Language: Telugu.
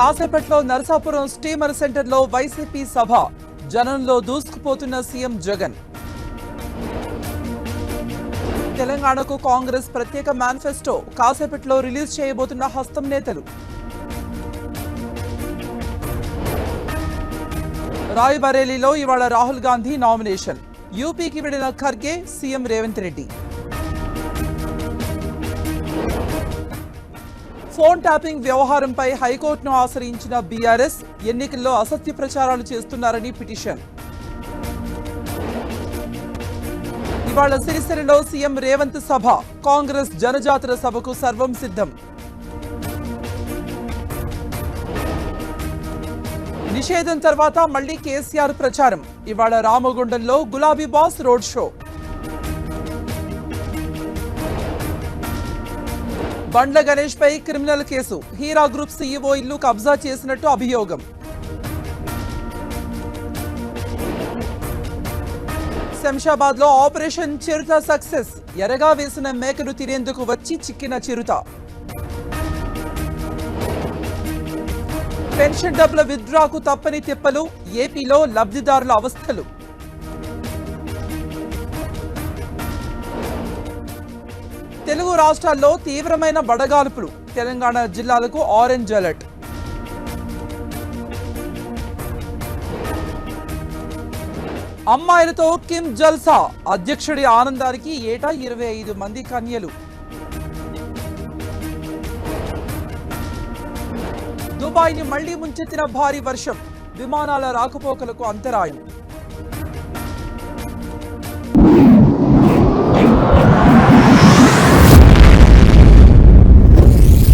కాసేపట్లో నరసాపురం స్టీమర్ సెంటర్లో వైసీపీ సభ. జనంలో దూసుకుపోతున్న సీఎం జగన్. తెలంగాణకు కాంగ్రెస్ ప్రత్యేక మేనిఫెస్టో కాసేపట్లో రిలీజ్ చేయబోతున్న హస్తం నేతలు. రాయ్బరేలీలో ఇవాళ రాహుల్ గాంధీ నామినేషన్. యూపీకి వెళ్లిన Kharge, CM Revanth Reddy. Phone tapping వ్యవహారంపై హైకోర్టును ఆశ్రయించిన బీఆర్ఎస్. ఎన్నికల్లో అసత్య ప్రచారాలు చేస్తున్నారని పిటిషన్. ఇవాళ సిరిసిల్లలో సీఎం రేవంత్ సభ. కాంగ్రెస్ జనజాతర సభకు సర్వం సిద్ధం. నిషేధం తర్వాత మళ్లీ కేసీఆర్ ప్రచారం. ఇవాళ రామగుండంలో గులాబీ boss road show. Bandla Ganesh పై criminal case. Heera group CEO ఇల్లు కబ్జా చేసినట్టు అభియోగం. శంషాబాద్ లో ఆపరేషన్ చిరుత సక్సెస్. ఎరగా వేసిన మేకను తినేందుకు వచ్చి చిక్కిన చిరుత. పెన్షన్ డబ్బుల విత్డ్రాకు తప్పని తిప్పలు. ఏపీలో లబ్ధిదారుల అవస్థలు. తెలుగు రాష్ట్రాల్లో తీవ్రమైన వడగాల్పులు. తెలంగాణ జిల్లాలకు ఆరెంజ్ అలర్ట్. అమ్మాయిలతో కిమ్ జల్సా. అధ్యక్షుడి ఆనందానికి ఏటా 25 మంది కన్యలు. దుబాయ్ని మళ్లీ ముంచెత్తిన భారీ వర్షం. విమానాల రాకపోకలకు అంతరాయం.